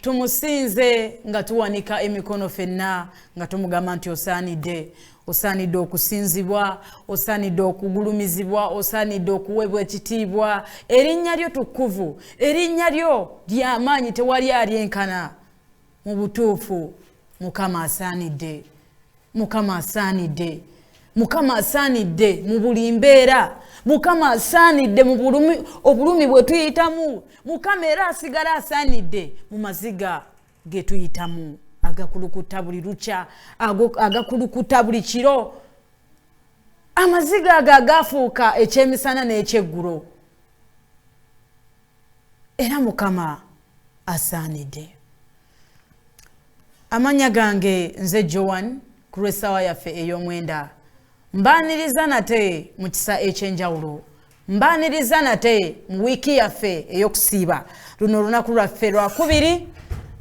tumusinze nga tuwanika emikono fenna nga tumugamba nti osaanidde okusinzibwa, osaanidde okugulumizibwa, osaanidde okuweebwa ekitiibwa. Erinnya lyo tukuvu, erinnya lyo ly'amaanyi, tewali alyenkana. Mu butuufu Mukama asaanidde, Mukama asaanidde, Mukama asaanidde mu buli mbeera, Mukama asaanidde mu obulumi bwe tuyitamu, Mukama era asigala asaanidde mu maziga ge tuyitamu agakulukuta buli lukya, agakulukuta buli kiro. Amaziga ago agafuuka ekyemisana n'ekyeggulo. Era Mukama asaanidde. Amanya gange nze Joan ku lw'essaawa yaffe ey'omwenda. Mbaaniriza nate mu kisa ekyenjawulo. Mbaaniriza nate mu wiiki yaffe ey'okusiiba. Luno olunaku lwaffe lwakubiri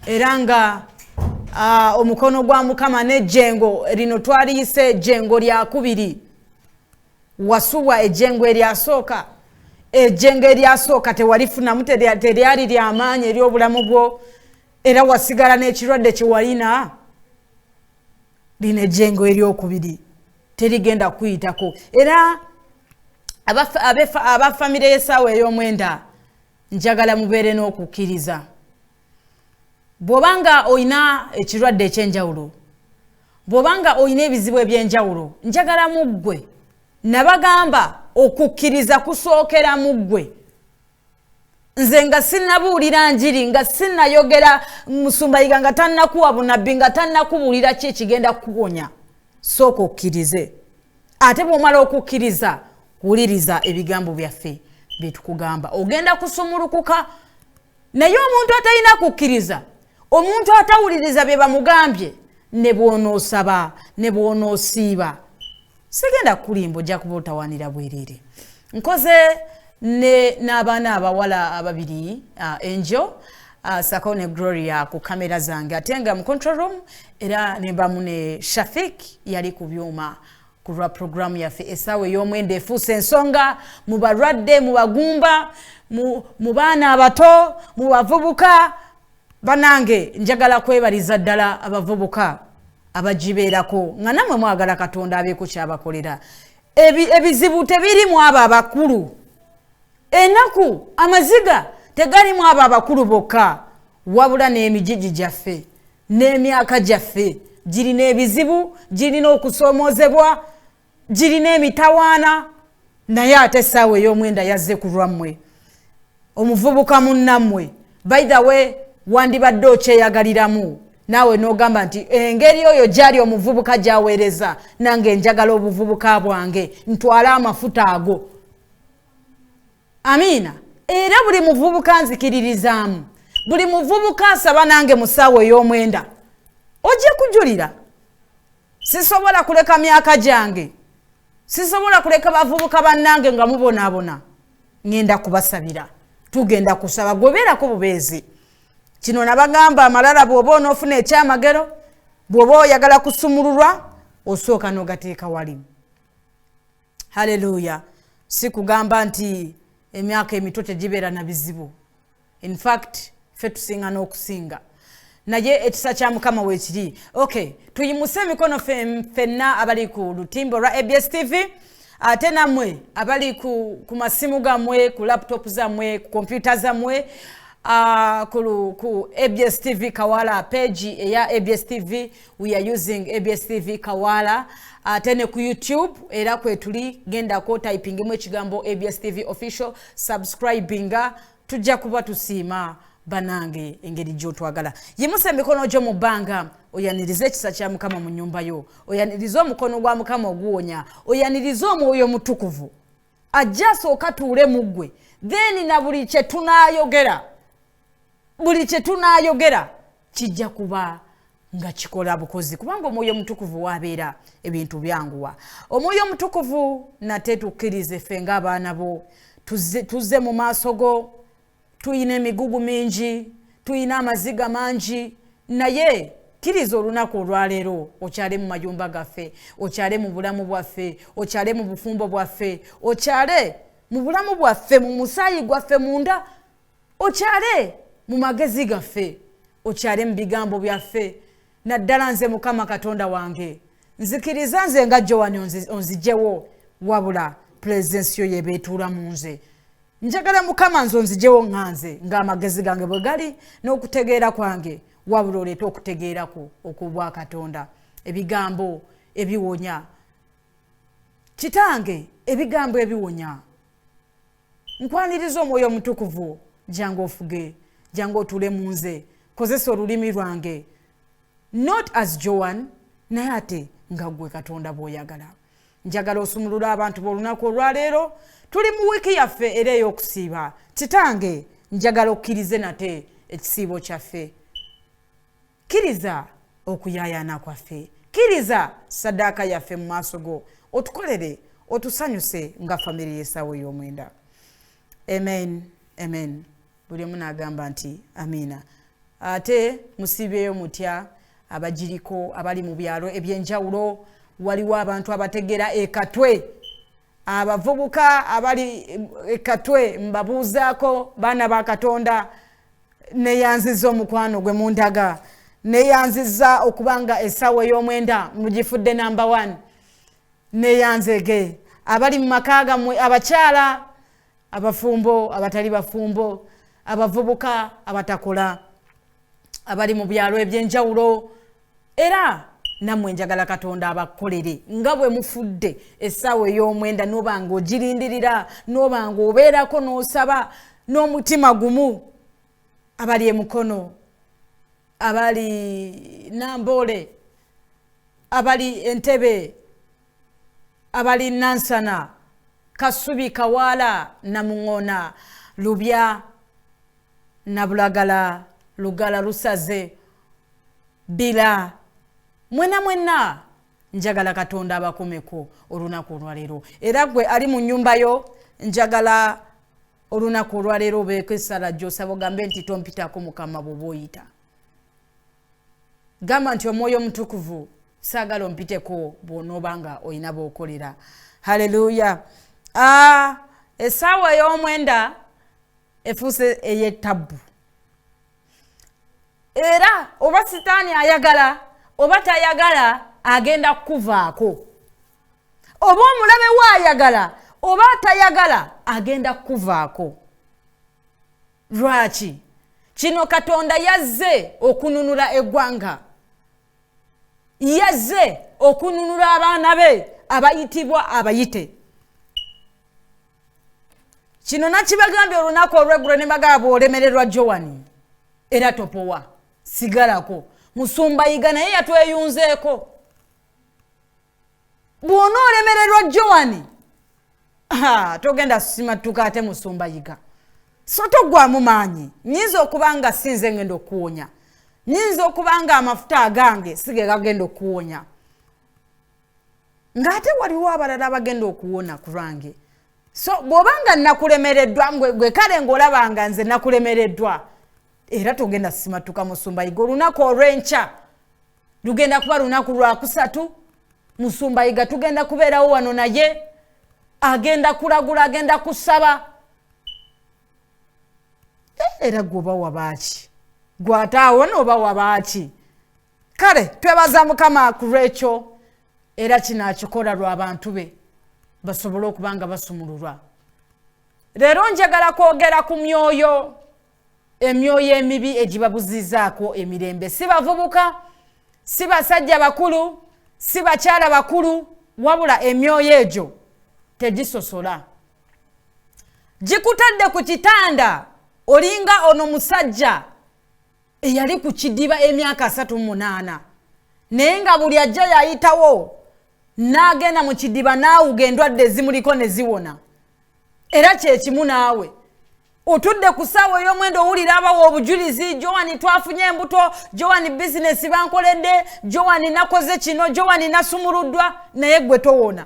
era nga omukono gwa Mukama n'ejjengo lino twaliyise ejjengo lyakubiri. Wasubwa ejjengo eryasooka. Ejjengo eryasooka tewalifunamu, teryali ly'amaanyi ery'obulamu bwo era wasigala n'ekirwadde kyewalina. Lino ejjengo eryokubiri terigenda kuyitako. Era abafamire y'essaawa ey'omwenda njagala mubeere n'okukkiriza. Bw'obanga oyina ekirwadde ekyenjawulo, bw'obanga oyina ebizibu eby'enjawulo, njagala mu ggwe nabagamba okukkiriza kusookera mu ggwe. Nze nga sinnabuulira njiri, nga sinnayogera musumbayiga, nga tannakuwa bunabbi, nga tannakubuulira ki ekigenda kukuwonya. Sooka okkirize. Ate bw'omala okukkiriza, wuliriza ebigambo byaffe bye tukugamba. Ogenda kusumulukuka. Naye omuntu atalina kukkiriza, omuntu atawuliriza bye bamugambye, ne bw'onoosaba, ne bw'onoosiiba, sigenda kulimba, ojja kuba otawaanira bwereere. Nkoze n'abaana abawala ababiri, Angel Sako ne Gloria ku kamera zange, ate nga mu control room era nembamu ne Shafik yali ku byuma ku lwa programu yaffe essaawa ey'omwenda efuuse ensonga mu balwadde, mu bagumba, mu baana abato, mu bavubuka. Banange njagala kwebaliza ddala abavubuka abagibeerako nga namwe mwagala Katonda abeeko kyabakolera. Ebizibu tebirimu abo abakulu. Ennaku amaziga tegalimu abo abakulu bokka, wabula n'emijiji gyaffe n'emyaka gyaffe girina ebizibu, girina okusoomozebwa, girina emitawaana. Naye ate essaawa ey'omwenda yazze ku lwammwe. Omuvubuka munnammwe, by the way, wandibadde okyeyagaliramu naawe n'ogamba nti engeri oyo gyali omuvubuka gy'aweereza, nange njagala obuvubuka bwange, ntwale amafuta ago. Amiina. Era buli muvubuka nzikiririzaamu, buli muvubuka asaba nange mu ssaawa ey'omwenda, ojje kujulira. Sisobola kuleka myaka gyange, sisobola kuleka bavubuka bannange nga mubonaabona. Ngenda kubasabira, tugenda kusaba, gobeerako bubeezi. Kino nabagamba amalala bw'oba onoofuna ekyamagero, bw'oba oyagala kusumululwa, osooka n'ogateeka wali. Haleluya. Si kugamba nti emyaka emito tegibeera na bizibu. In fact, ffe tusinga n'okusinga. Naye ekisa kya Mukama weekiri. Okay, tuyimuse emikono ffenna abali ku lutimbo lwa ABS TV. Ate nammwe abali ku masimu gammwe, ku laptop zammwe, ku kompyuta zammwe, ku ABS TV Kawala page eya ABS TV. We are using ABS TV Kawala. Tene ku YouTube era kwetuli genda ko typingimu ekigambo ABS TV official, subscribinga, tujja kuba tusiima banange engeri gy'otwagala. Yimusa emikono gyo mu bbanga, oyanirize ekisa kya Mukama mu nnyumba yo, oyanirize omukono gwa Mukama oguwonya, oyanirize Omwoyo Mutukuvu ajja asooka tuule mu ggwe. Then na buli kye tunaayogera kijja kuba nga kikola bukozi, kubanga Omwoyo Mutukuvu wabeera ebintu byanguwa. Omwoyo Mutukuvu nate tukkirize ffe ng'abaana bo, tuzze mu maaso go. Tuyina emigugu mingi, tuyina amaziga mangi, naye kkiriza olunaku olwaleero okyale mu mayumba gaffe, okyale mu bulamu bwaffe, okyale mu bufumbo bwaffe, okyale mu bulamu bwaffe, mu musaayi gwaffe munda, okyale mu magezi gaffe okyale mu bigambo byaffe naddala nze Mukama Katonda wange nzikiriza nze nga Joan onzijewo wabula presence yo yebetuula mu nze njagala Mukama nze onzijewo nganze ng'amagezi gange bwe gali n'okutegeera kwange wabula oleeta okutegeerako okubwa Katonda ebigambo ebiwonya Kitange ebigambo ebiwonya nkwaniriza Omwoyo Omutukuvu jangu ofuge jangu otule mu nze kozesa olulimi lwange not as Joan naye ate nga gwe Katonda bw'oyagala njagala osumulula abantu b'olunaku olwaleero tuli mu wiiki yaffe era ey'okusiiba Kitange njagala okkirize nate ekisiibo kyaffe kkiriza okuyayaana kwaffe kkiriza ssaddaaka yaffe mu maaso go otukolere otusanyuse nga famire y'essaawa ey'omwenda amen amen buli omu n'agamba nti amiina ate musiibeeyo mutya abagiriko abali mu byalo ebyenjawulo waliwo abantu abategera ekatwe abavubuka abali ekatwe mbabuuzaako baana ba Katonda neyanziza omukwano gwe mundaga neyanziza okubanga essaawa ey'omwenda mugifudde number 1 neyanzege abali mu maka gammwe abakyala abafumbo abatali bafumbo abavubuka abatakola abali mu byalo ebyenjawulo era nammwe njagala Katonda abakolere nga bwe mufudde essaawa ey'omwenda n'obanga ogirindirira n'obanga obeerako n'osaba n'omutima gumu abali emukono abali Namboole abali Entebbe abali Nansana Kasubi Kawaala Namuŋona Lubya Nabulagala Lugala Lusaze Bila mwena njagala Katonda abakomeko olunaku olwaleero era gwe ali mu nnyumba yo njagala olunaku olwaleero obeeko essala gy'osaba ogambe nti tompitako Mukama bw'oba oyita gamba nti Omwoyo Omutukuvu saagala ompiteko bw'onoobanga oyina b'okolera haleluya essaawa ey'omwenda efuuse ey'ettabbu era oba sitaani ayagala oba tayagala agenda kukuvaako oba omulabe waayagala oba tayagala agenda kukuvaako lwaki kino Katonda yazze okununula eggwanga yazze okununula abaana be abayitibwa abayite kino nakibagambye olunaku olw'eggulo ne bagamba olemererwa Joan era topowa sigalako Musumbayiga naye yatweyunzeeko bw'ona olemererwa Joan togenda simattuka ate Musumbayiga so toggwamu maanyi nyinza okuba nga sinze ngenda okuwonya nyinza okuba nga amafuta agange sige gagenda okuwonya ng'ate waliwo abalala abagenda okuwona ku lwange so bw'obanga nakulemereddwa gwe kale ng'olabanga nze nakulemereddwa era togenda simattuka Musumbayiga olunaku olw'enkya lugenda kuba lunaku lwakusatu Musumbayiga tugenda kubeerawo wano naye agenda kulagula agenda kusaba era gwoba wabaaki gwataawo n'oba wabaaki kale twebaza Mukama ku lw'ekyo era kinaakikola lw'abantu be basobole okuba nga basumululwa leero njagala kwogera ku myoyo emyoyo emibi egibabuzizaako emirembe si bavubuka si basajja bakulu si bakyala bakulu wabula emyoyo egyo tegisosola gikutadde ku kitanda olinga ono musajja eyali ku kidiba emyaka 38 naye nga buli ajja yayitawo n'agenda mu kidiba naawuga endwadde ezimuliko ne ziwona era kyekimu naawe otudde ku ssaawa ey'omwenda owulira abawa obujulizi Joan twafunye embuto Joan bizinesi bankoledde Joan nakoze kino Joan nasumuluddwa naye gwe towona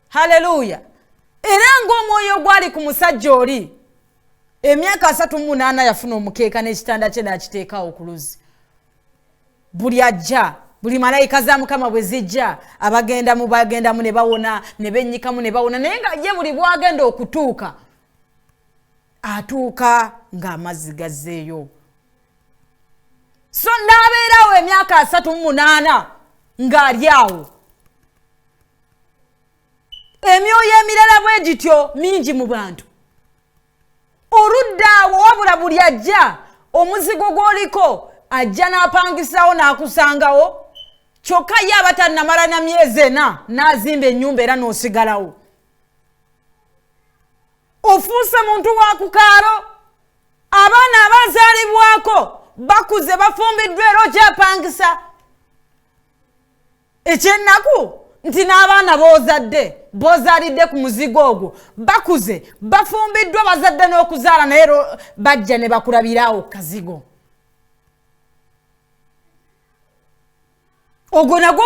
haleluya era ng'omwoyo gwali ku musajja oli emyaka 38 yafuna omukeeka n'ekitanda kye n'akiteekawo ku luzzi buli ajja buli malayika za Mukama bwe zijja bagendamu ne bawona ne bennyikamu ne bawona naye nga ye buli bwagenda okutuuka atuuka ng'amazzi gazzeeyo. So n'abeerawo emyaka 38 ng'ali awo. Emyoyo emirala bwe gityo mingi mu bantu. Oludda awo wabula buli ajja omuzigo gw'oliko ajja n'apangisawo n'akusangawo. Kyokka ye aba tannamala na myezi 4 n'azimba ennyumba era n'osigalawo. Ofuuse muntu wa ku kaalo. Abaana abazaalibwako bakuze bafumbiddwa era okyapangisa. Ekyennaku nti n'abaana b'ozaalidde ku muzigo ogwo bakuze bafumbiddwa bazadde n'okuzaala naye bajja ne bakulabiraawo kazigo. Ogwo nagwo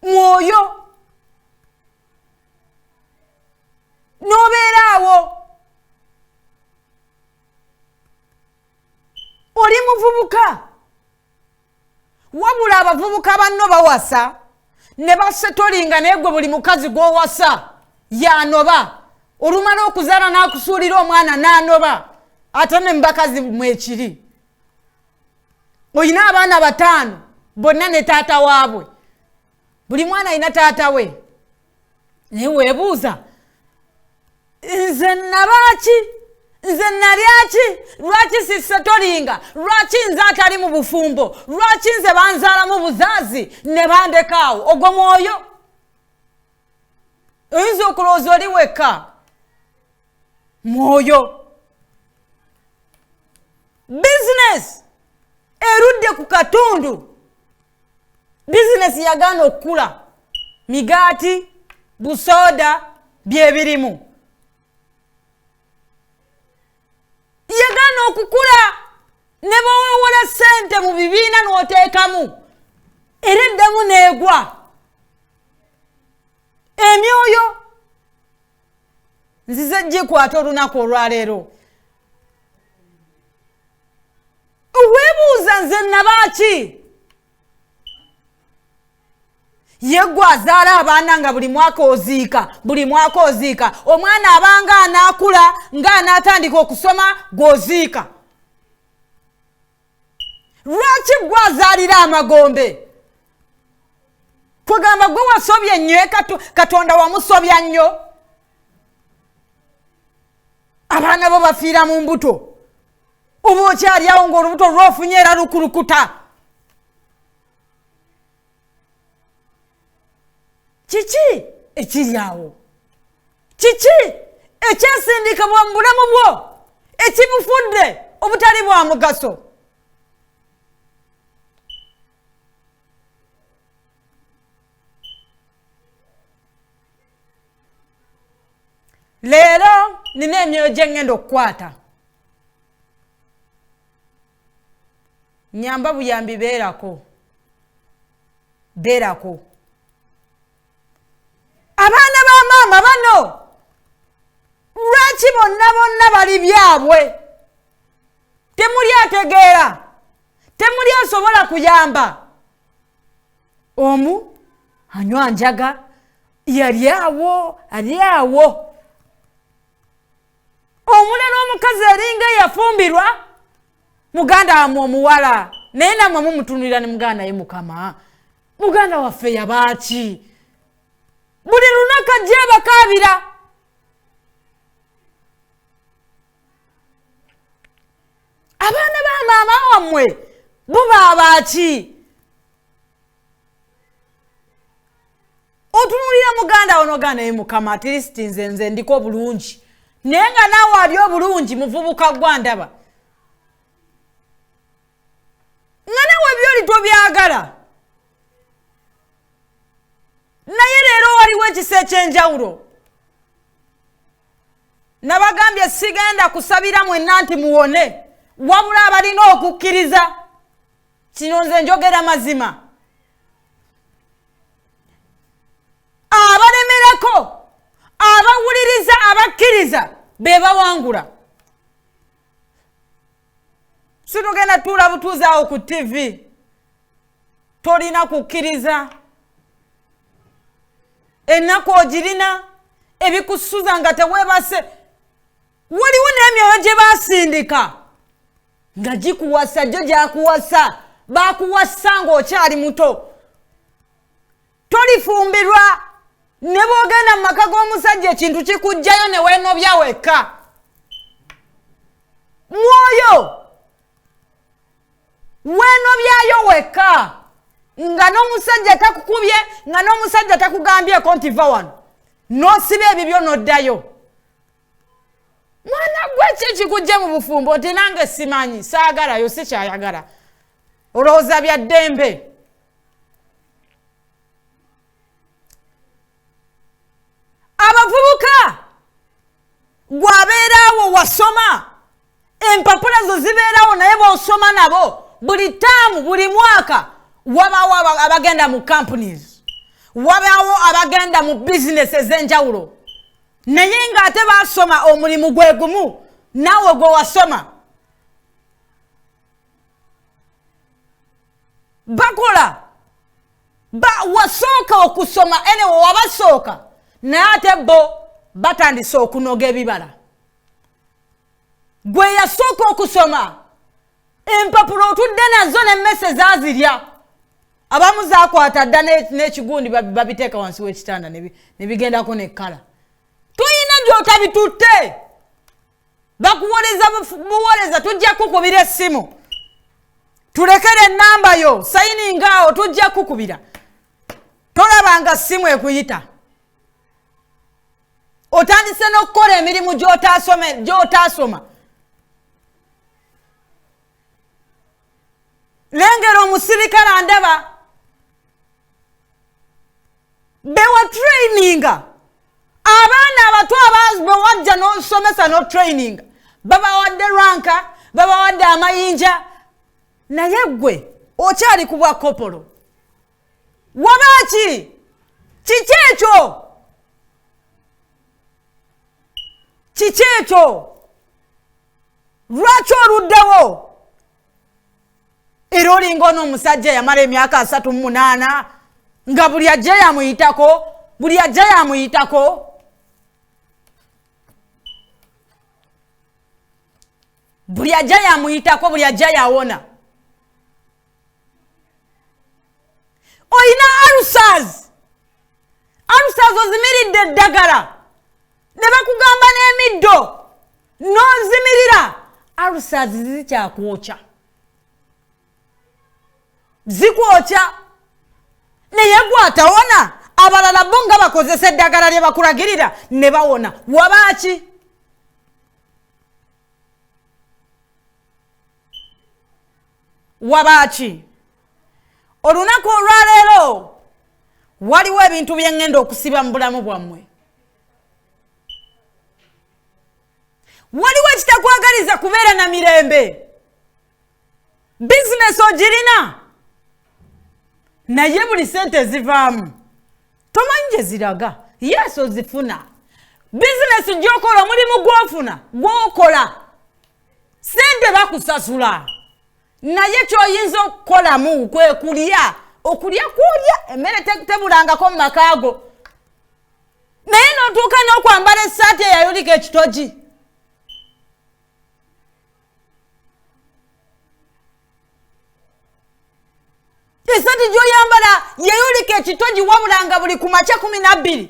mwoyo n'obeeraawo oli muvubuka wabula abavubuka banno bawasa ne basetolinga naye gwe buli mukazi gw'owasa yanoba olumala okuzaala n'akusuulira omwana n'anoba ate ne mbakazi mwekiri. Oyina abaana 5 bonna ne taata waabwe buli mwana alina taata we naye weebuuza nze nabaki nze nalyaki lwaki sisetolinga lwaki nze atali mu bufumbo lwaki nze banzaala mu buzaazi ne bandekaawo. Ogwo mwoyo. Oyinza okulowooza oli wekka mwoyo. Bizinesi erudde ku katundu. Bizinesi yagaana okukula. Migaati busooda bye birimu. Yagaana okukula ne baweewola ssente mu bibiina n'oteekamu era eddamu n'egwa. Emyoyo nzize gikwata olunaku olwaleero. Weebuuza nze nabaki? Yegwe azaala abaana nga buli mwaka oziika. Omwana abanga anaakula ng'anaatandika okusoma gw'oziika. Lwaki gwe azaalira amagombe? Kwegamba gwe wasobye nnyo Katonda wamusobya nnyo. Abaana bo bafiira mu mbuto. Oba okyali awo ng'olubuto lw'ofunye era lukulukuta. Kiki ekiri awo? Kiki ekyasindikibwa mu bulamu bwo ekibufudde obutali bwa mugaso? Leero nina emyoyo gye ngenda okukwata. Nyamba buyambi beerako. Abaana ba maama bano lwaki bonna bali byabwe? Temuli ategeera, temuli asobola kuyamba. Omu anywa njaga yali awo. Omulala omukazi eringa yafumbirwa muganda wamwe omuwala naye namwe mumutunulira ne muganda ye Mukama. Muganda waffe yabaaki? Buli lunaku ajja abakaabira. Abaana ba maama wammwe bo baabaaki? Otunulira muganda onoganda ye Mukama at least nze ndiko bulungi. Naye nga naawe ali obulungi muvubuka gwa ndaba. Nga naawe byoli tobyagala. Naye leero waliwo ekisa ekyenjawulo. Nabagambye sigenda kusabira mwenna nti muwone wabula abalina okukkiriza. Kino nze njogera mazima. Abalemerako, abawuliriza, abakkiriza be bawangula. Sinogenda tuula butuuzi awo ku TV. Tolina kukkiriza. Ennaku ogirina ebikusuza nga teweebase. waliwo n'emyoyo gye basindika nga gikuwasa jjo gyakuwasa bakuwasa ng'okyali muto tolifumbirwa ne bw'ogenda mu maka g'omusajja ekintu kikujjayo ne weenobya wekka mwoyo weenobyayo wekka nga n'omusajja takukubye nga n'omusajja takugambyeko nti va wano n'osiba ebibyo n'oddayo mwana gwe kikujje mu bufumbo oti nange simanyi saagalayo sikyayagala olowooza bya ddembe abavubuka gwabeeraawo wasoma empapula zo zibeerawo naye b'osoma nabo buli taamu buli mwaka wabaawo abagenda mu companies wabaawo abagenda mu bizinesi ez'enjawulo naye ng'ate baasoma omulimu gwe gumu naawe gwe wasoma bakola wasooka okusoma enewe wabasooka naye ate bo batandise okunoga ebibala gwe yasooka okusoma empapula otudde nazo n'emmese zaazirya abamu zaakwata dda n'ekigundi babiteeka wansi w'ekitanda ne bigendako n'ekkala tuyina gy'otabitutte bakuwoleza buwoleza tujja kukubira essimu tulekere ennamba yo sayininga awo tujja kukubira tolabanga ssimu ekuyita otandise n'okukola emirimu gy'otaasoma lengera omusirikale ndaba bewa traininga abaana abato abawajja n'osomesa no training babawadde ranka babawadde amayinja naye gwe okyali ku bwa kopolo wabaki kiki ekyo lwaki oluddewo era olinga n'omusajja yamala emyaka 38 nga buli ajja yamuyitako buli ajja yawona oyina alusaz ozimiridde eddagala ne bakugamba n'emiddo n'ozimirira alusaz zikyakwokya zikwokya naye gwatawona abalala bo nga bakozesa eddagala lye bakulagirira ne bawona wabaki olunaku olwaleero waliwo ebintu bye ŋŋenda okusiba mu bulamu bwammwe waliwo ekitakwagaliza kubeera na mirembe bizinesi ogirina naye buli sente zivaamu tomanyi gye ziraga yesu ozifuna bizinesi gy'okola omulimu gw'okola sente bakusasula naye kyoyinza okukolamu kwe kulya emmere tebulangako mu makaago naye n'otuuka n'okwambala essaati eyayulika ekitogi essaati gy'oyambala yeyulika ekitogi wabulanga buli ku makya 12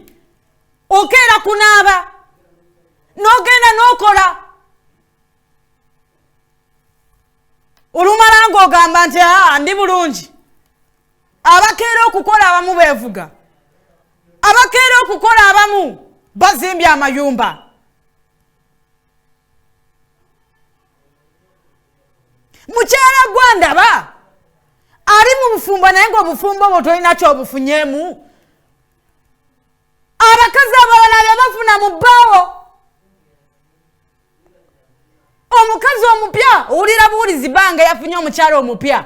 okeera kunaaba n'ogenda n'okola olumala ng'ogamba nti ndi bulungi abakeera okukola abamu beevuga abakeera okukola abamu bazimbye amayumba mukyala gwandaba ali mu bufumbo naye ng'obufumbo obwo tolina kyobufunyeemu abakazi abalala bye bafuna mu bbaawo omukazi omupya owulira buwulizi banga yafunye omukyala omupya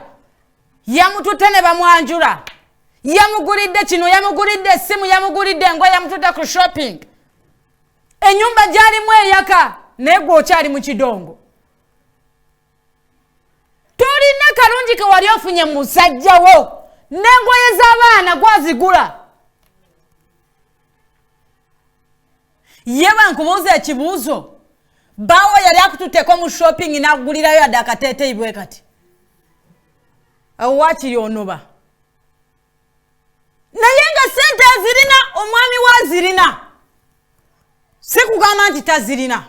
yamututte ne bamwanjula yamugulidde kino yamugulidde essimu yamugulidde engoye yamututte ku shopping ennyumba gyalimu eyaka naye gwe okyali mu kidongo tolina kalungi ke wali ofunye musajjawo n'engoye z'abaana gwazigula ye bankubuuza ekibuuzo bawo yali akututeko mu shopping n'agulirayo adakatete ibwe kati awakiri onoba naye nga sente azirina omwami wazirina sikugamba nti tazirina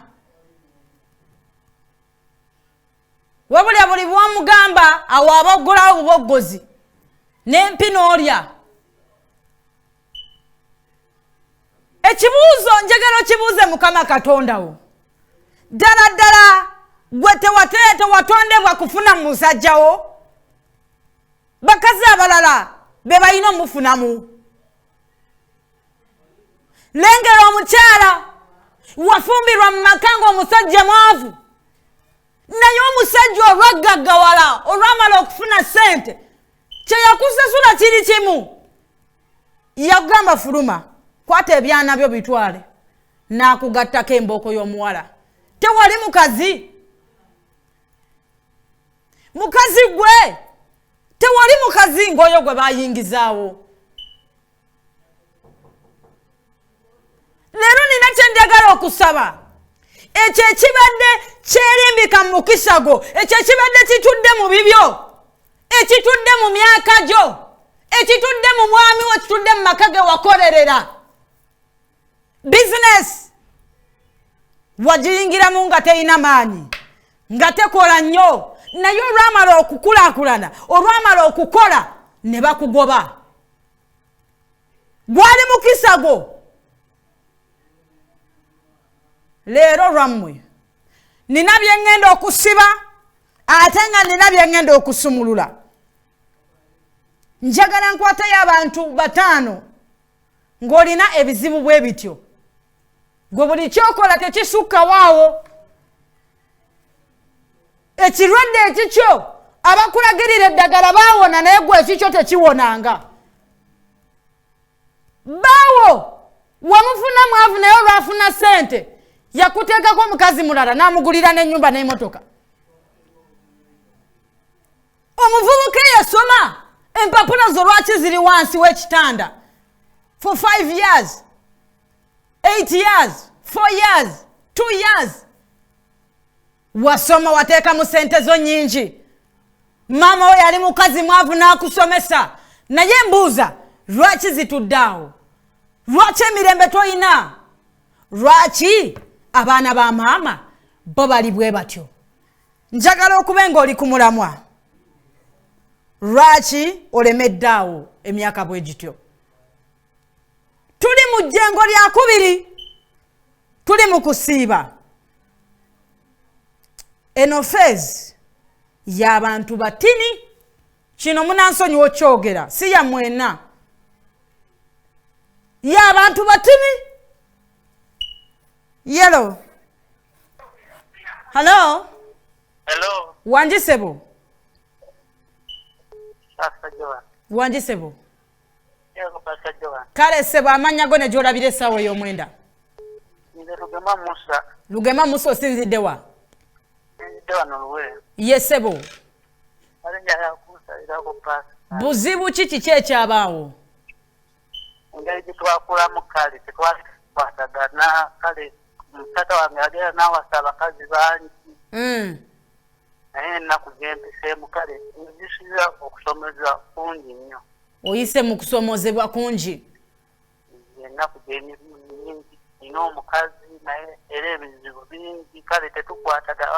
wabulya buli bw'omugamba awo aboggolawo obuboggozi n'empino olya ekibuuzo njagala okibuuze Mukama Katonda wo ddala gwe tewatondebwa kufuna musajja wo bakazi abalala be balina omufunamu lengera omukyala wafumbirwa mu maka ng'omusajja mwavu naye omusajja olwagaggawala olwamala okufuna sente kyeyakusasula kiri kimu yagamba fuluma kwata ebyana byo bitwale n'akugattako embooko y'omuwala tewali mukazi gwe tewali mukazi ng'oyo gwe bayingizaawo leero nina kyenjagala okusaba ekyo ekibadde kyerimbika mu mukisa gwo ekyo ekibadde kitudde mu bibyo ekitudde mu myaka gyo ekitudde mu mwami wo kitudde mu maka ge wakolerera bizinesi wagiyingiramu nga teyina maanyi nga tekola nnyo naye olwamala okukulaakulana olwamala okukola ne bakugoba gwali mukisa gwo leero lwammwe nina bye ŋŋenda okusiba ate nga nina bye ŋŋenda okusumulula njagala nkwatayo abantu 5 ng'olina ebizibu bwe bityo gwe buli kyokola tekisukkawo ekirwadde ekikyo abakulagirira eddagala baawona naye gwe ekikyo tekiwonanga baawo wamufuna mwavu naye olwafuna sente yakuteekako omukazi mulala n'amugulira n'ennyumba n'emmotoka omuvubuka eyasoma empapula zo lwaki ziri wansi w'ekitanda for 5 years 8 years 4 years 2 years wasoma wateekamu sente zo nnyingi maama we yali mukazi mwavu n'akusomesa naye mbuuza lwaki zitudde awo lwaki emirembe toyina lwaki abaana ba maama bo bali bwe batyo njagala okuba ng'oli ku mulamwa lwaki olemedde awo emyaka bwe gityo tuli mu jjengo lya 2 tuli mu kusiiba eno feezi y'abantu batini kino munansonyiwa okyogera si ya mwena y'abantu batini yelo hello wanjisebo wanjisebo kale sebo amanya go ne gyolabira essaawa ey'omwenda Lugema Musa osinzidde wa ye sebo buzibu ki kiki ekyabaawo engeri gitwakulamu kale tetwakwatagana kale mutata wange agera n'awasa abakazi bangi naye ennaku gempiseemu kale nzisiza okusomezebwa kungi nnyo oyise mu kusomozebwa kungi ennaku nyingi nina omukazi naye era ebizibu bingi kale tetukwatagana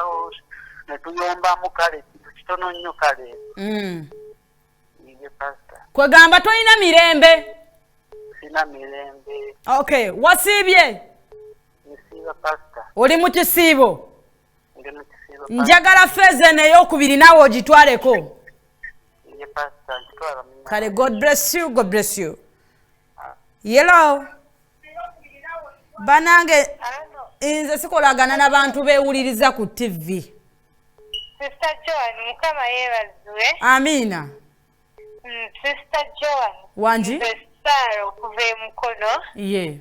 ne tuyombamu kale kintu kitono nnyo kale iye pasita kwegamba tolina mirembe sina mirembe okay wasiibye nsiiba pasita oli mu kisiibo ndi mu kisiibo njagala feeze n'eyokubiri naawe ogitwaleko iye pasita nkitwala kale god bless you yelo banange nze sikolagana n'abantu beewuliriza ku TV Sister Joan, mukama yeebazibwe. Amina. Sister Joan. Wanji? Saro kuva emukono. Yeah.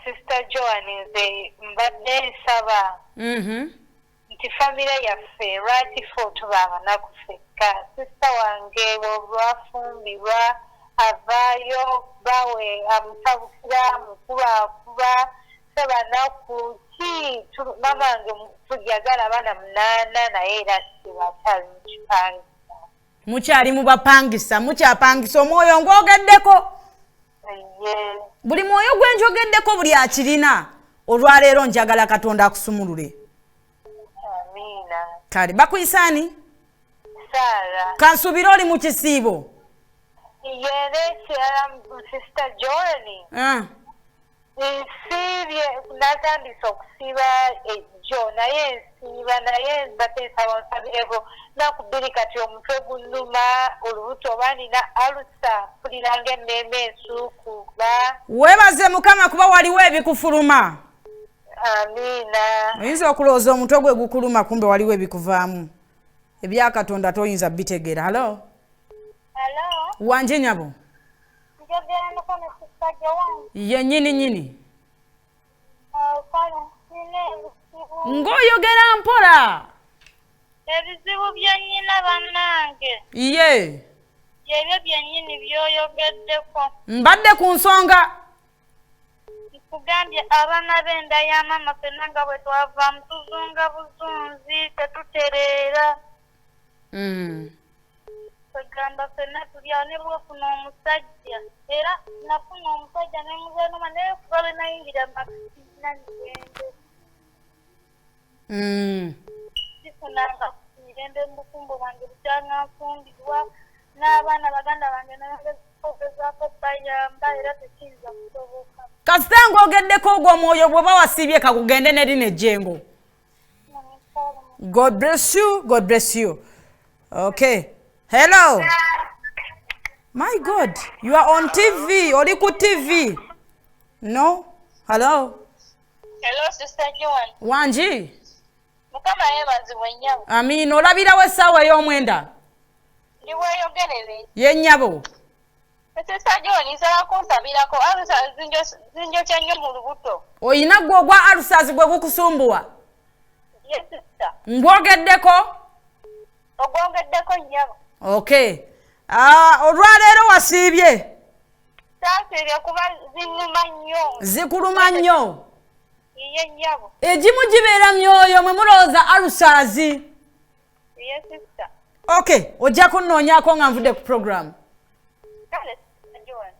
Sister Joan nze mbadde nsaba. Nti famire yaffe lwaki ffe otuba abanaku ffekka. Sister wange olwafumbirwa avaayo bawe amusabukira mukulu akuba sebanaku ki mama wange tujagala abaana 8 naye era sibakyali mukipangisa. Mukyali mu bapangisa, mukyapangisa omwoyo ng'ogeddeko. Buli mwoyo gwe njogeddeko buli akirina. Olwaleero njagala Katonda akusumulule. Amiina. Kale bakuyisaani? Sara. Kansubira oli mu kisiibo. Yere kirala Sister Joan. Nsiibye natandise okusiiba ejjo naye nsiiba naye mbadde nsaba nsabireko naku bbiri kati omutwe gunnuma olubuto oba nina alusa mpulira ng'emmeeme ensuukuba. Weebaze Mukama kuba waliwo ebikufuluma. Amiina. Oyinza okulowooza omutwe gwe gukuluma kumbe waliwo ebikuvaamu. Ebya Katonda toyinza bitegeera. Halo? Hello? Wanje nyabo? Njogera mukono Sister Joan. Ye nyini. Kale nina ebizibu. Ng'oyogera mpola. Ebizibu bya nnyina bannange. Ye. Ebyo byennyini by'oyogeddeko. Mbadde ku nsonga. Nkugambye abaana b'enda ya mama ffenna nga bwe twavaamu tuzunga buzunzi tetutereera. Kwegamba ffenna tuli awo ne bwefuna omusajja era nafuna omusajja ne muzanuma naye kuba bwe nayingira makisina nigende. Sifunanga mirembe mu bufumbo bwange bukyananfumbirwa n'abaana baganda bange nagezaako bayamba era tekiyinza kusoboka. Kasita ng'ogeddeko ogwo omwoyo bw'oba wasiibye kakugende ne lino ejjengo. God bless you. God bless you. Okay. Hello. My God. You are on TV. Oli ku TV. No? Hello. Hello, Sister Joan. Wanji. Mukama yeebazibwe nnyabo. Amiina. Olabirawo essaawa ey'omwenda? Ndiweeyogerere. Ye nnyabo. Sister Joan nsaba kunsabirako alusa zinjokya nnyo mu lubuto. Oyina gwe ogwa alusazi gwe gukusumbuwa? Yes, sister. Ngwogeddeko? Ogwogeddeko nnyabo. Okay. Olwaleero wasiibye? Saasiibye kuba zinnuma nnyo. Zikuluma nnyo? Iye nnyabo. Egimu gibeera myoyo mwe mulowooza alusazi. Yes, sister. Okay. Ojja kunnoonyaako nga nvudde ku program. Kale, Sister Joan.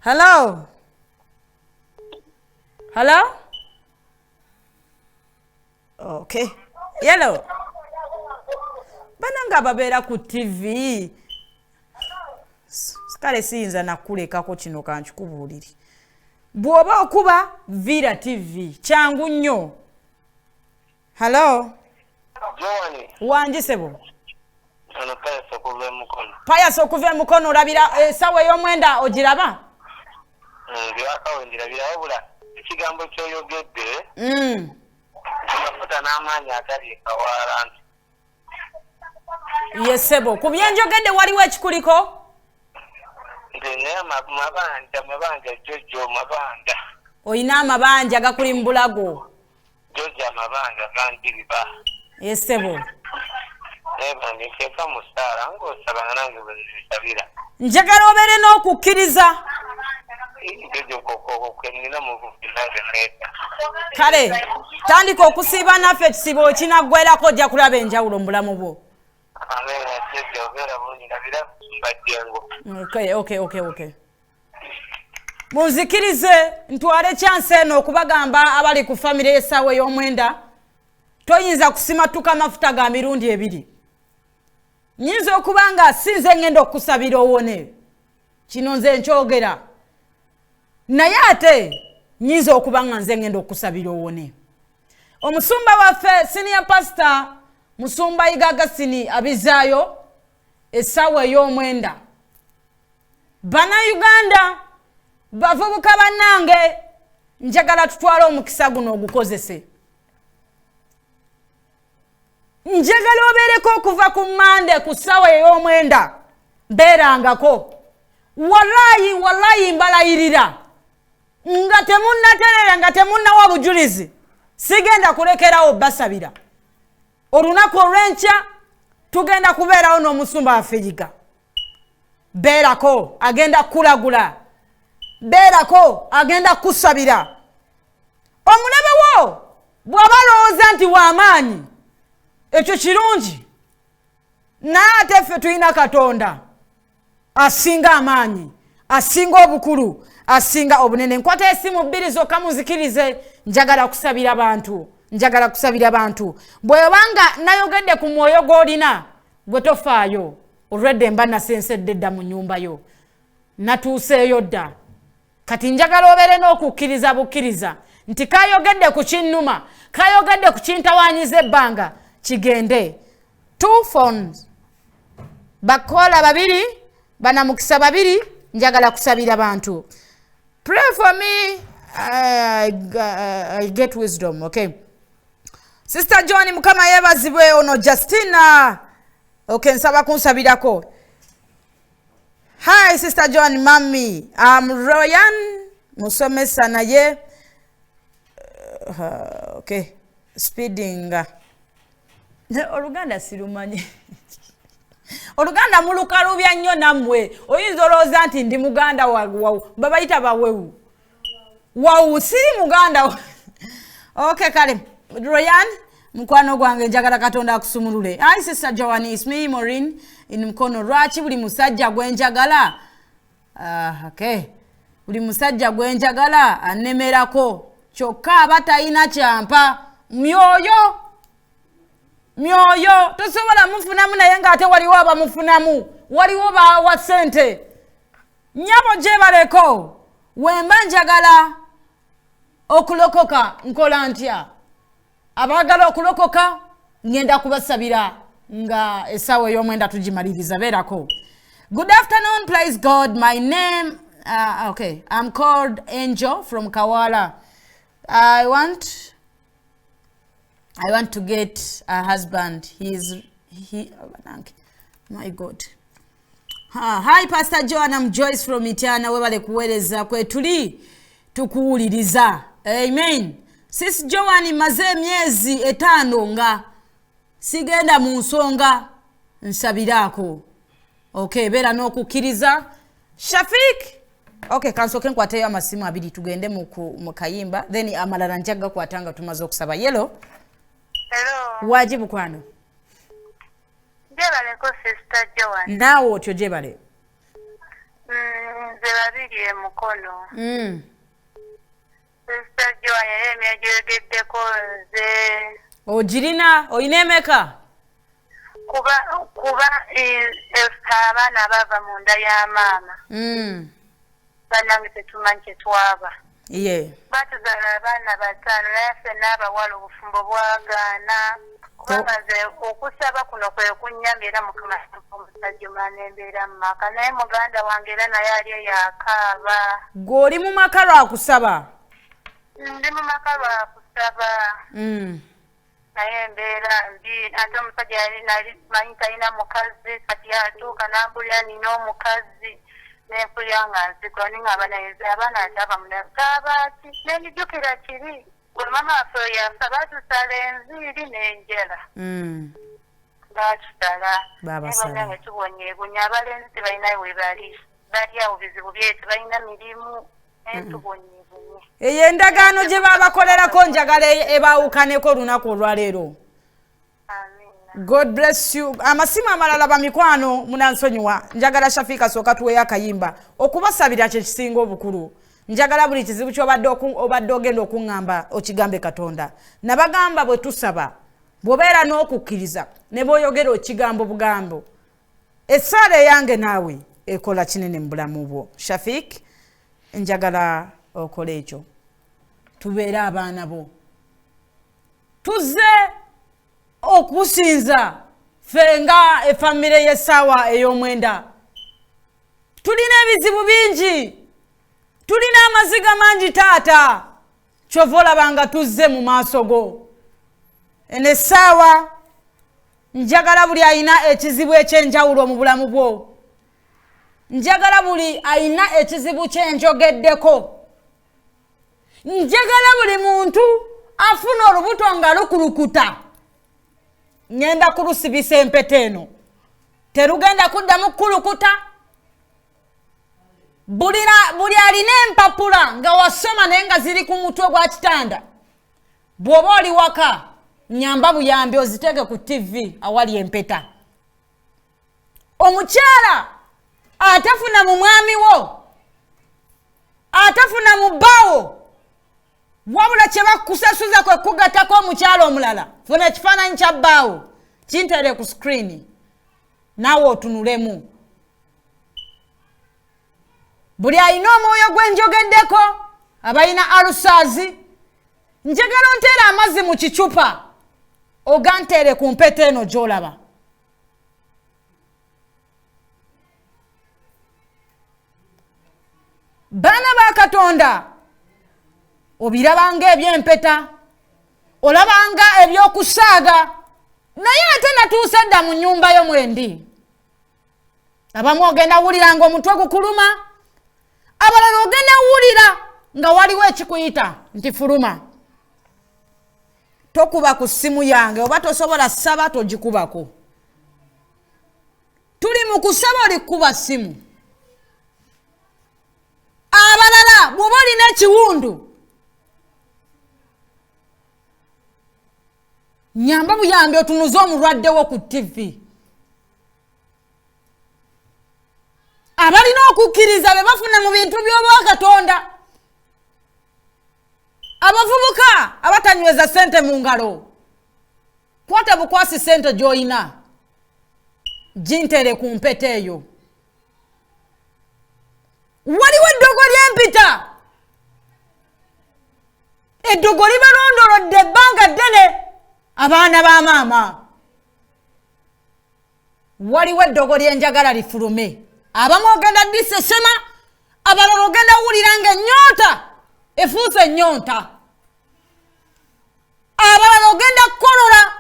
Hello? Hello? Okay. Hello? Bananga babeera ku TV. Kale siyinza nakulekako kino kankikubuulire. Bw'oba okuba Vira TV kyangu nnyo. Hello? Joan. Wanjisebo. Ono Pius okuva emukono. Pius okuva emukono olabira essaawa ey'omwenda ogiraba? Byakawendera birabula ekigambo ky'oyogedde. Amafuta n'amaanyi agali ekawaala nti. Yesebo. Ku byenjogedde waliwo ekikuliko? Naye amabanja Jojo mabanja. Oyina amabanja gakuli mu bulago. Jojo amabanja ganjiriba. Yesebo. Eba niteeka mu ssaala ng'osaba nange bwe nzisabira. Njagala obeere n'okukkiriza. Jojo nina muvubi nange neeta. Kale tandika okusiiba naffe ekisibo kinaggwerako ojja kulaba enjawulo mu bulamu bwo. Ameera Jojo obeera bulungi ndabira mbajjengo. Okay. Munzikirize ntwale chance eno okubagamba abali ku family y'essaawa ey'omwenda. Toyinza kusimatuka amafuta ga mirundi ebiri. Nyinza okuba nga sinze ngenda okusabira owone. Kino nze nkyogera. Naye ate nyinza okuba nga nze ngenda okusabira owone. Omusumba waffe senior pastor Musumba Igagasini abizaayo essaawa ey'omwenda. Bana Uganda bavubuka bannange njagala tutwale omukisa guno ogukozese. Njagala obeereko okuva ku Mande ku ssaawa ey'omwenda mbeerangako. Wallahi mbalayirira nga temunnaterera nga temunnawa bujulizi sigenda kulekerawo basabira. Olunaku olw'enkya tugenda kubeerawo n'omusumba waffe Yiga. Beerako agenda kulagula. Beerako agenda kusabira. omulabe wo bw'abalowooza nti w'amaanyi ekyo kirungi naye ate ffe tulina Katonda asinga amaanyi asinga obukulu asinga obunene. Nkwata esimu 2 zokka muzikirize. Njagala kusabira bantu bw'obanga nayogedde ku mwoyo gw'olina gwe tofaayo olwedde mba nasensedde dda mu nnyumba yo natuuseeyo dda kati njagala obeere n'okukkiriza bukkiriza nti kayogedde ku kinnuma kayogedde ku kintawaanyiza ebbanga kigende. 2 phones bakola 2 banamukisa 2 njagala kusabira bantu. Pray for me. I get wisdom. Okay. Sister Johnny mukama yebazibwe ono Justina. Okay, nsaba kunsabirako. Hi Sister Johnny mami. I'm Royan musomesa naye. Okay. Speeding. Oluganda sirumanyi. Oluganda mulukalubya nnyo nammwe. Oyinza olowooza nti ndi muganda wawu. Babayita bawewu. Wow, siri muganda. Okay, kale. Royan, mkwano gwange njagala Katonda akusumulule. Hi Sister Joanne, it's me Maureen in mkono lwaki buli musajja gwenjagala. Okay. Buli musajja gwenjagala anemerako. Kyokka abatayina kyampa. Myoyo. Tosobola mufunamu naye nga ate waliwo abamufunamu. Waliwo bawa ssente. Nyabo gyebaleko. Wemba njagala okulokoka nkola ntya. Abagala okulokoka ngenda kubasabira nga esawa y'omwenda tugimaliriza beerako. Good afternoon, praise God. My name, okay, I'm called Angel from Kawala. I want to get a husband. My God. Hi Pastor Joan, I'm Joyce from Itiana. Webale kuweereza kwe tuli tukuwuliriza. Amen. Sis Joan maze emyezi 5 nga sigenda mu nsonga nsabirako. Okay, beera n'okukkiriza. Shafik. Okay, kansoke nkwateyo amasimu 2 tugende mu kayimba. Then amalala njaga kwatanga tumaze okusaba. Hello. Hello. Wajibu kwano. Jebale ko Sister Joan. Nawo otyo jebale. Zebabiri mukono. Sister Joan yemegeddeko nze. Ojirina oyina emeka? Kuba abaana bava mu nda ya maama. Banange tetumanyi kye twaba. Batuzaala abaana 5 naye ffenna abawala obufumbo bwagaana. Kubamaze okusaba kuno kwe kunnyamba era Mukama omusajja omwana embeera mu maka naye muganda wange era naye ali yakaaba. Gw'oli mu maka lwakusaba? Ndi mu maka lwakusaba. Naye embeera mbi ate omusajja yali manyi talina mukazi kati atuuka n'ambulira nina omukazi n'empulira nga nzigwa ningamba naye abaana ataba munakabaati n'enjukira kiri bwe mama waffe yafa batusala enviiri n'enjala. Batusala naye tubonyeebunya abalenzi tebalinayo we bali awo bizibu byete balina mirimu naye tubonyeebunye. Eyo endagaano gye baabakolerako njagala ebaawukaneko olunaku olwaleero. God bless you. Amasimu amalala bamikwano munansonyiwa. Njagala Shafika soka tuweyo akayimba okubasabira kye kisinga obukulu. Njagala buli kizibu ky'obadde ogenda okuŋŋamba okigambe Katonda. Nabagamba bwe tusaba bw'obeera n'okukkiriza ne bw'oyogera okigambo bugambo essaala eyange naawe ekola kinene mu bulamu bwo. Shafik, njagala okola ekyo. Tubeere abaana bo. Tuzze okusinza fenga efamile y'essaawa ey'omwenda. Tulina ebizibu bingi. Tulina amaziga mangi taata. Kyova olabanga tuzze mu maaso go. Eno essaawa njagala buli ayina ekizibu ekyenjawulo mu bulamu bwo. Njagala buli ayina ekizibu kyenjogeddeko. Njagala buli muntu afuna olubuto nga lukulukuta. Ngenda kulusibisa empeta eno. Terugenda kuddamu kulukuta. Buli alina empapula nga wasoma naye nga ziri ku mutwe gwa kitanda bw'oba oli waka nyamba buyambi ozitege ku TV awali empeta. Omukyala atafuna mu mwami wo, atafuna mu bbawo, wabula kye bakusasuza kwe kugattako omukyala omulala. Funa ekifaananyi kya bbaawo kintere ku screen naawe otunulemu. Buli alina omwoyo gwenjogeddeko, abalina alusaazi, njagala onteera amazzi mu kicupa oganteere ku mpeta eno gy'olaba. Baana ba Katonda, obirabanga eby'empeta, olabanga ebyokusaaga, naye ate natuuse dda mu nnyumba yo mwendi. Abamu ogenda wuliranga omutwe gukuluma, abalala ogenda wulira nga waliwo ekikuyita nti fuluma. Tokuba ku ssimu yange oba tosobola ssaba togikubako. Tuli mu kusaba oli kuba ssimu. Abalala bw'oba olina ekiwundu, nyamba buyambi otunuze omulwadde wo ku TV. Abalina okukkiriza be bafuna mu bintu by'obwa Katonda. Abavubuka abatanyweza ssente mu ngalo, kwata bukwasi ssente gy'olina gintere ku mpeta eyo. Waliwo eddogo ly'empita, eddogo libalondolodde ebbanga ddene abaana ba maama. Waliwo eddogo lyenjagala lifulume. Abamu ogenda disesema, abalala ogenda wulira nga ennyonta efuuse ennyonta, abalala ogenda kukolola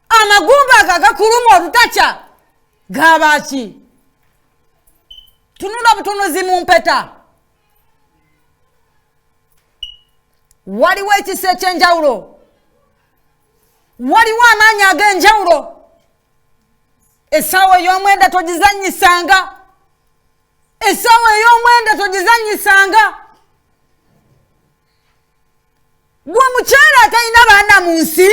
amagumba agagakuluma obutakya gabaaki. Tunula butunuzi mu mpeta. Waliwo ekisa ekyenjawulo, waliwo amaanyi ag'enjawulo. Essaawa ey'omwenda togizannyisanga, essaawa ey'omwenda togizannyisanga. Gwe mukyala atalina baana mu nsi,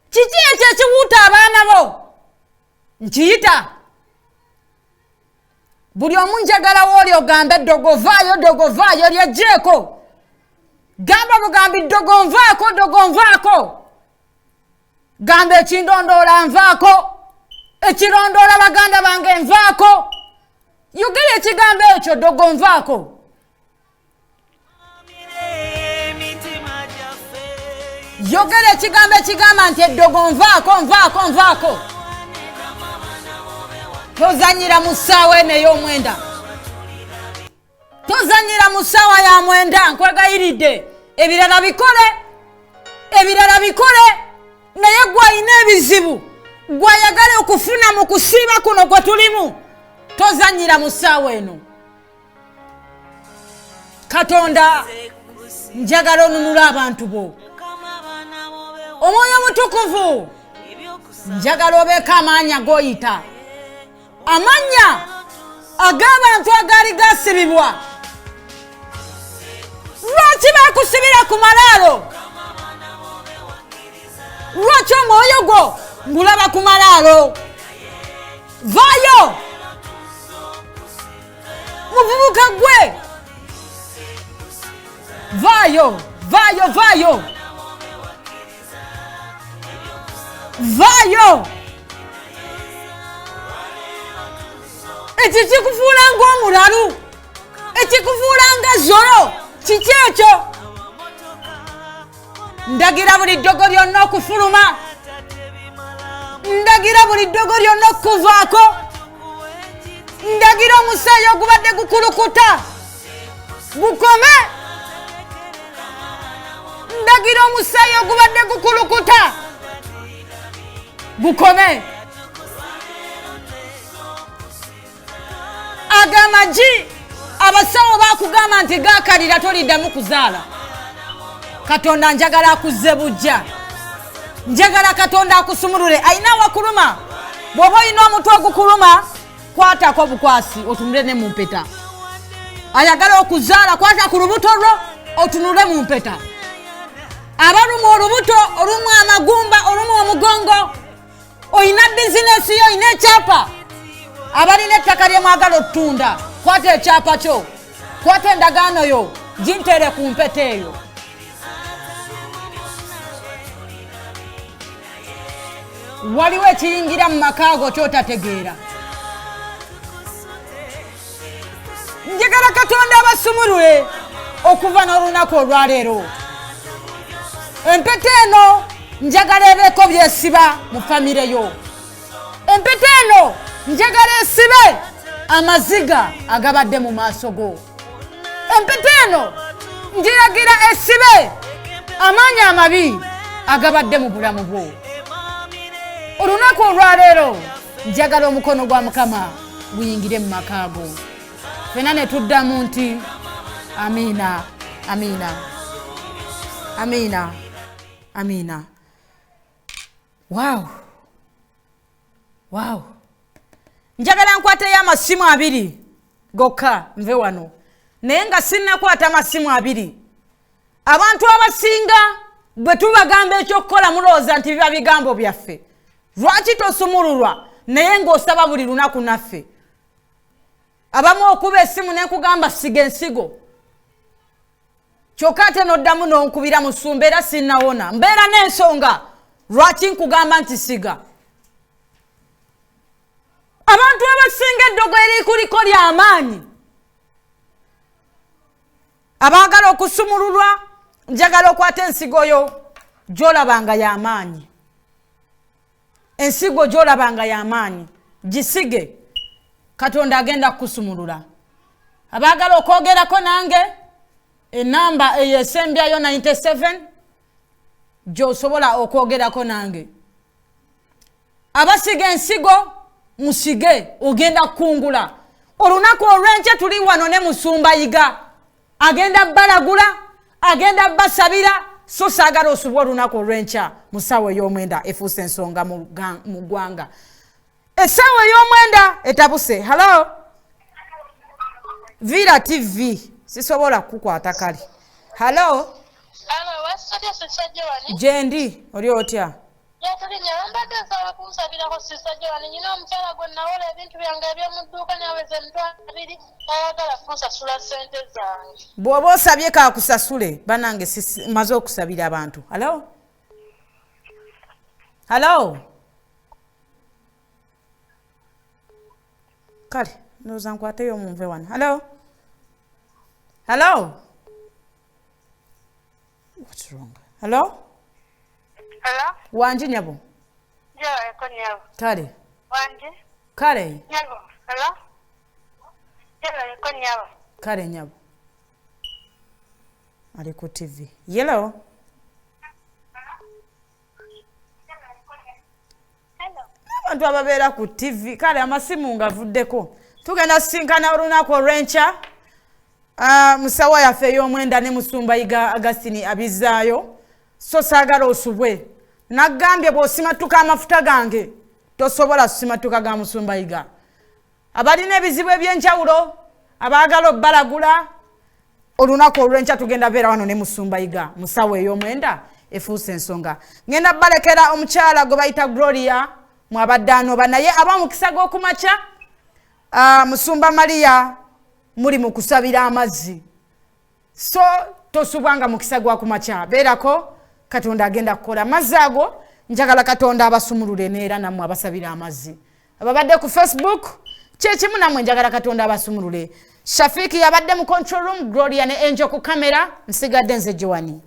kiki ekyo ekiwuuta abaana bo nkiyita? Buli omu njagala wooli ogambe ddogo vaayo lyejjeeko. Gamba bugambi ddogo nvaako. Gamba ekindondoola nvaako, ekirondoola baganda bange nvaako. Yogera ekigambo ekyo ddogo nvaako. Yogera ekigambo ekigamba nti eddogo nvaako. Tozanyira mu ssaawa eno ey'omwenda, tozanyira mu ssaawa ya mwenda. Nkwegayiridde ebirala bikole, naye gwe alina ebizibu, gwe ayagala okufuna mu kusiiba kuno kwe tulimu, tozanyira mu ssaawa eno. Katonda, njagala onunula abantu bo. Omwoyo Mutukuvu, njagala obeeko amaanyi ag'oyita, amannya ag'abantu agaali gasibibwa. Lwaki bakusibira ku malaalo? Lwaki omwoyo gwo ngulaba ku malaalo? Vaayo muvubuka gwe, vaayo. Eki kikufuula ng'omulalu, ekikufuula nga zolo, kiki ekyo? Ndagira buli ddogo lyonna okufuluma, ndagira buli ddogo lyonna okuvaako, ndagira omusaayi ogubadde gukulukuta gukome, ndagira omusaayi ogubadde gukulukuta gukome. Agamaji abasawo bakugamba nti gakalira toliddamu kuzaala. Katonda njagala akuzze bujja, njagala Katonda akusumulule. Ayina wakuluma, bw'oba olina omutwe ogukuluma, kwatako bukwasi otunule ne mu mpeta. Ayagala okuzaala, kwata ku lubuto lwo otunule mu mpeta abaluma olubuto olumu amagumba olumu omugongo oyina bizinesi yo oyina ekyapa abalina ettaka lyemwagala otunda kwata ekyapa kyo kwata endagaano yo gintere ku mpeta eyo waliwo ekiyingira mu makaago kyotategeera njagala Katonda abasumulule okuva n'olunaku olwaleero empeta eno njagala ebeeko byesiba mu famire yo empeta eno njagala esibe amaziga agabadde mu maaso go empeta eno njiragira esibe amaanyi amabi agabadde mu bulamu bwo olunaku olwaleero njagala omukono gwa Mukama guyingire mu makaago fena ne tuddamu nti amiina amiina amiina amiina wow njagala nkwateyo amasimu 2 gokka nve wano naye nga sinnakwata amasimu 2 abantu abasinga bwe tubagamba ekyokukola mulowooza nti biba bigambo byaffe lwaki tosumululwa naye ng'osaba buli lunaku naffe abamu okuba essimu nekugamba siga ensigo kyokka ate noddamu nonkubira musumba era sinnawona mbeera n'ensonga lwaki nkugamba nti siga abantu abasinga eddogo erikuliko ly'amaanyi abaagala okusumululwa njagala okwata ensigo yo gy'olabanga y'amaanyi ensigo gy'olabanga y'amaanyi gisige Katonda agenda kukusumulula abaagala okwogerako nange enamba eyesembyayo 97 gy'osobola okwogerako nange abasiga ensigo musige ogenda kukungula olunaku olw'enkya tuli wano ne musumbayiga agenda balagula agenda basabira so saagala osubwa olunaku olw'enkya mu ssaawa ey'omwenda efuuse ensonga mu ggwanga essaawa ey'omwenda etabuse halo Vira TV sisobola kukwata kale halo jendi oli otya bw'oba osabye kakusasule banange maze okusabira abantu halo kale ndowooza nkwateyo omunve wano halo what's wrong halo wanji nyabo kale kale nyabo ali ku TV yellow abantu ababeera ku TV kale amasimu ngavuddeko tugenda sinkana olunaku olw'enkya musawa yaffe ey'omwenda ne musumbayiga Agustini abizaayo so saagala osubwe naggambye bw'osimatuka amafuta gange tosobola kusimatuka ga musumbayiga abalina ebizibu eby'enjawulo abaagala obbalagula olunaku olw'enkya tugenda beera wano ne musumbayiga musawa ey'omwenda efuuse ensonga ngenda balekera omukyala gwe bayita Gloria mwabadde anoba naye aba mukisa gw'okumakya musumba Maria muri mu kusabira amazzi so tosubwanga mukisa gwakumakya beerako Katonda agenda kukola amazzi ago njagala Katonda abasumulule neera nammwe abasabira amazzi ababadde ku Facebook kyekimu nammwe njagala Katonda abasumulule Shafiki yabadde mu control room Gloria ne Angel ku kamera nsigadde nze Joani